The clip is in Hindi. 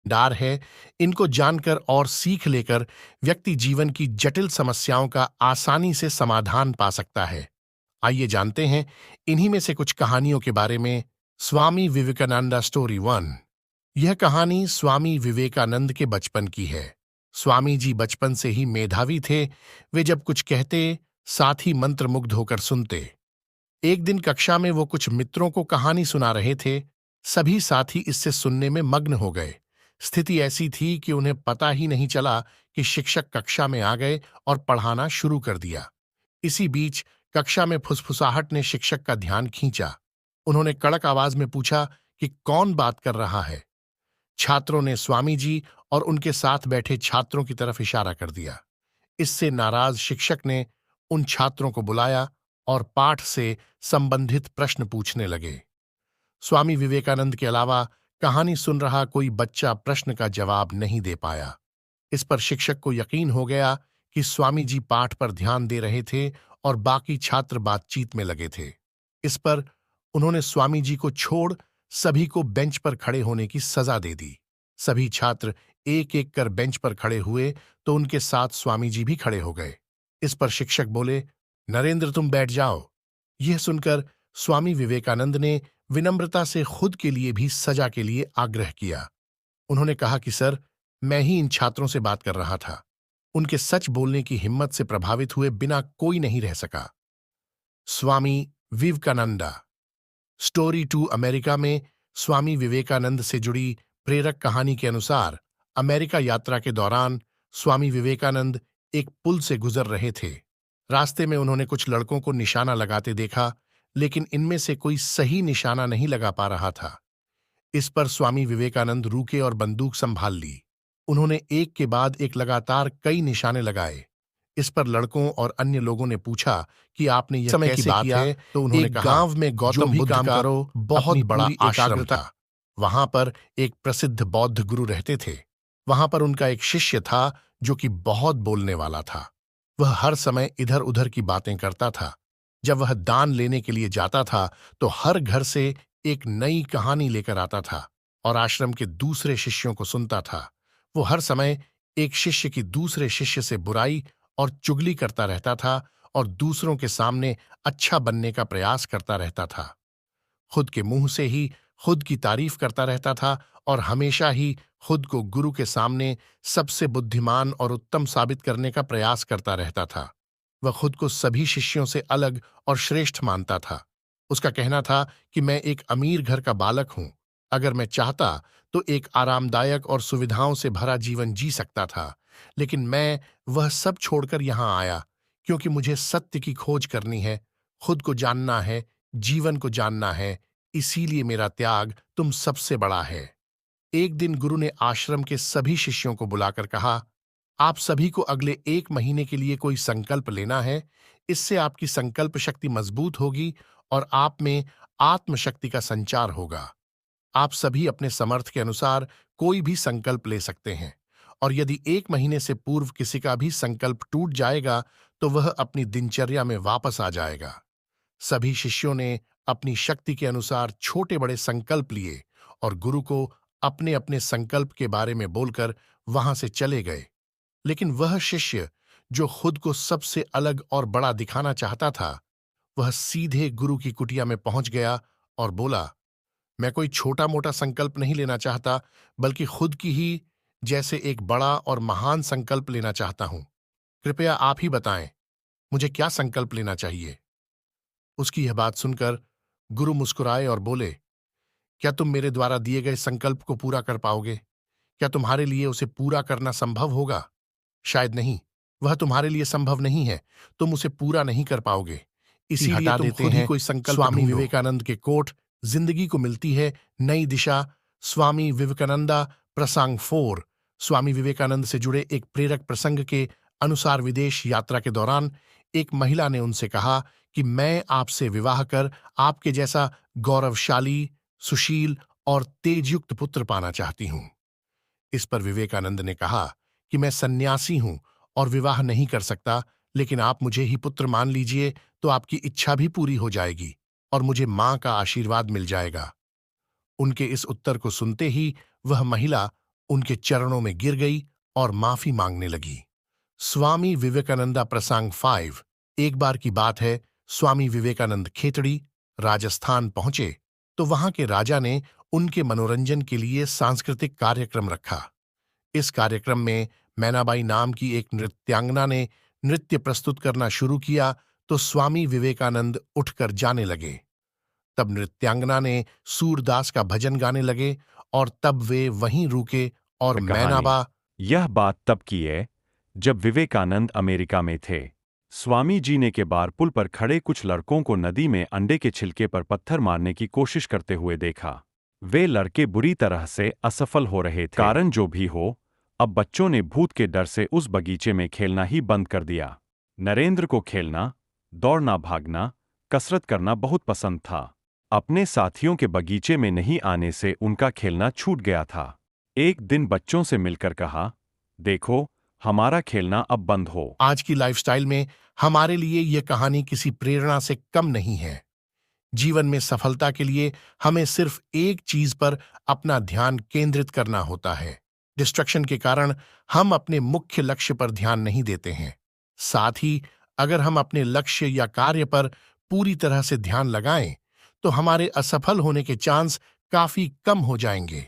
डार है। इनको जानकर और सीख लेकर व्यक्ति जीवन की जटिल समस्याओं का आसानी से समाधान पा सकता है। आइए जानते हैं इन्हीं में से कुछ कहानियों के बारे में। स्वामी विवेकानंदा स्टोरी 1। यह कहानी स्वामी विवेकानंद के बचपन की है। स्वामी जी बचपन से ही मेधावी थे। वे जब कुछ कहते, साथ ही मंत्रमुग्ध होकर सुनते। एक दिन कक्षा में वो कुछ मित्रों को कहानी सुना रहे थे। सभी साथी इससे सुनने में मग्न हो गए। स्थिति ऐसी थी कि उन्हें पता ही नहीं चला कि शिक्षक कक्षा में आ गए और पढ़ाना शुरू कर दिया। इसी बीच कक्षा में फुसफुसाहट ने शिक्षक का ध्यान खींचा। उन्होंने कड़क आवाज में पूछा कि कौन बात कर रहा है। छात्रों ने स्वामी जी और उनके साथ बैठे छात्रों की तरफ इशारा कर दिया। इससे नाराज शिक्षक ने उन छात्रों को बुलाया और पाठ से संबंधित प्रश्न पूछने लगे। स्वामी विवेकानंद के अलावा कहानी सुन रहा कोई बच्चा प्रश्न का जवाब नहीं दे पाया। इस पर शिक्षक को यकीन हो गया कि स्वामी जी पाठ पर ध्यान दे रहे थे और बाकी छात्र बातचीत में लगे थे। इस पर उन्होंने स्वामी जी को छोड़ सभी को बेंच पर खड़े होने की सजा दे दी। सभी छात्र एक एक कर बेंच पर खड़े हुए तो उनके साथ स्वामी जी भी खड़े हो गए। इस पर शिक्षक बोले, नरेंद्र तुम बैठ जाओ। यह सुनकर स्वामी विवेकानंद ने विनम्रता से खुद के लिए भी सजा के लिए आग्रह किया। उन्होंने कहा कि सर, मैं ही इन छात्रों से बात कर रहा था। उनके सच बोलने की हिम्मत से प्रभावित हुए बिना कोई नहीं रह सका। स्वामी विवेकानंदा स्टोरी 2। अमेरिका में स्वामी विवेकानंद से जुड़ी प्रेरक कहानी के अनुसार अमेरिका यात्रा के दौरान स्वामी विवेकानंद एक पुल से गुजर रहे थे। रास्ते में उन्होंने कुछ लड़कों को निशाना लगाते देखा, लेकिन इनमें से कोई सही निशाना नहीं लगा पा रहा था। इस पर स्वामी विवेकानंद रुके और बंदूक संभाल ली। उन्होंने एक के बाद एक लगातार कई निशाने लगाए। इस पर लड़कों और अन्य लोगों ने पूछा कि आपने यह समय की कैसे बात किया? है, तो उन्होंने एक कहा, गांव में गौतम बुद्ध काम का करो, बहुत अपनी बड़ा पूरी आश्रम आश्रम था। वहां पर एक प्रसिद्ध बौद्ध गुरु रहते थे। वहां पर उनका एक शिष्य था जो कि बहुत बोलने वाला था। वह हर समय इधर उधर की बातें करता था। जब वह दान लेने के लिए जाता था तो हर घर से एक नई कहानी लेकर आता था और आश्रम के दूसरे शिष्यों को सुनता था। वो हर समय एक शिष्य की दूसरे शिष्य से बुराई और चुगली करता रहता था और दूसरों के सामने अच्छा बनने का प्रयास करता रहता था। खुद के मुंह से ही खुद की तारीफ करता रहता था और हमेशा ही खुद को गुरु के सामने सबसे बुद्धिमान और उत्तम साबित करने का प्रयास करता रहता था। वह खुद को सभी शिष्यों से अलग और श्रेष्ठ मानता था। उसका कहना था कि मैं एक अमीर घर का बालक हूं। अगर मैं चाहता तो एक आरामदायक और सुविधाओं से भरा जीवन जी सकता था, लेकिन मैं वह सब छोड़कर यहां आया क्योंकि मुझे सत्य की खोज करनी है, खुद को जानना है, जीवन को जानना है। इसीलिए मेरा त्याग तुम सबसे बड़ा है। एक दिन गुरु ने आश्रम के सभी शिष्यों को बुलाकर कहा, आप सभी को अगले 1 महीने के लिए कोई संकल्प लेना है। इससे आपकी संकल्प शक्ति मजबूत होगी और आप में आत्मशक्ति का संचार होगा। आप सभी अपने समर्थ के अनुसार कोई भी संकल्प ले सकते हैं और यदि 1 महीने से पूर्व किसी का भी संकल्प टूट जाएगा तो वह अपनी दिनचर्या में वापस आ जाएगा। सभी शिष्यों ने अपनी शक्ति के अनुसार छोटे बड़े संकल्प लिए और गुरु को अपने अपने संकल्प के बारे में बोलकर वहां से चले गए। लेकिन वह शिष्य जो खुद को सबसे अलग और बड़ा दिखाना चाहता था, वह सीधे गुरु की कुटिया में पहुंच गया और बोला, मैं कोई छोटा मोटा संकल्प नहीं लेना चाहता, बल्कि खुद की ही जैसे एक बड़ा और महान संकल्प लेना चाहता हूं। कृपया आप ही बताएं, मुझे क्या संकल्प लेना चाहिए? उसकी यह बात सुनकर गुरु मुस्कुराए और बोले, क्या तुम मेरे द्वारा दिए गए संकल्प को पूरा कर पाओगे? क्या तुम्हारे लिए उसे पूरा करना संभव होगा? शायद नहीं। वह तुम्हारे लिए संभव नहीं है। तुम उसे पूरा नहीं कर पाओगे। इसीलिए हटा तुम देते खुद ही हैं। कोई संकल्प स्वामी ढूंढो। विवेकानंद के कोट, जिंदगी को मिलती है नई दिशा। स्वामी विवेकानंदा प्रसंग 4। स्वामी विवेकानंद से जुड़े एक प्रेरक प्रसंग के अनुसार विदेश यात्रा के दौरान एक महिला ने उनसे कहा कि मैं आपसे विवाह कर आपके जैसा गौरवशाली, सुशील और तेजयुक्त पुत्र पाना चाहती हूं। इस पर विवेकानंद ने कहा कि मैं सन्यासी हूं और विवाह नहीं कर सकता, लेकिन आप मुझे ही पुत्र मान लीजिए तो आपकी इच्छा भी पूरी हो जाएगी और मुझे मां का आशीर्वाद मिल जाएगा। उनके इस उत्तर को सुनते ही वह महिला उनके चरणों में गिर गई और माफी मांगने लगी। स्वामी विवेकानंदा प्रसंग 5। एक बार की बात है, स्वामी विवेकानंद खेतड़ी, राजस्थान पहुंचे तो वहां के राजा ने उनके मनोरंजन के लिए सांस्कृतिक कार्यक्रम रखा। इस कार्यक्रम में मैनाबाई नाम की एक नृत्यांगना ने नृत्य प्रस्तुत करना शुरू किया तो स्वामी विवेकानंद उठकर जाने लगे। तब नृत्यांगना ने सूरदास का भजन गाने लगे और तब वे वहीं रुके और कहानी मैनाबा। यह बात तब की है जब विवेकानंद अमेरिका में थे। स्वामी जी ने के बार पुल पर खड़े कुछ लड़कों को नदी में अंडे के छिलके पर पत्थर मारने की कोशिश करते हुए देखा। वे लड़के बुरी तरह से असफल हो रहे थे। कारण जो भी हो, अब बच्चों ने भूत के डर से उस बगीचे में खेलना ही बंद कर दिया। नरेंद्र को खेलना, दौड़ना, भागना, कसरत करना बहुत पसंद था। अपने साथियों के बगीचे में नहीं आने से उनका खेलना छूट गया था। एक दिन बच्चों से मिलकर कहा, देखो, हमारा खेलना अब बंद हो। आज की लाइफस्टाइल में हमारे लिए यह कहानी किसी प्रेरणा से कम नहीं है। जीवन में सफलता के लिए हमें सिर्फ एक चीज पर अपना ध्यान केंद्रित करना होता है। डिस्ट्रक्शन के कारण हम अपने मुख्य लक्ष्य पर ध्यान नहीं देते हैं। साथ ही अगर हम अपने लक्ष्य या कार्य पर पूरी तरह से ध्यान लगाएं तो हमारे असफल होने के चांस काफी कम हो जाएंगे।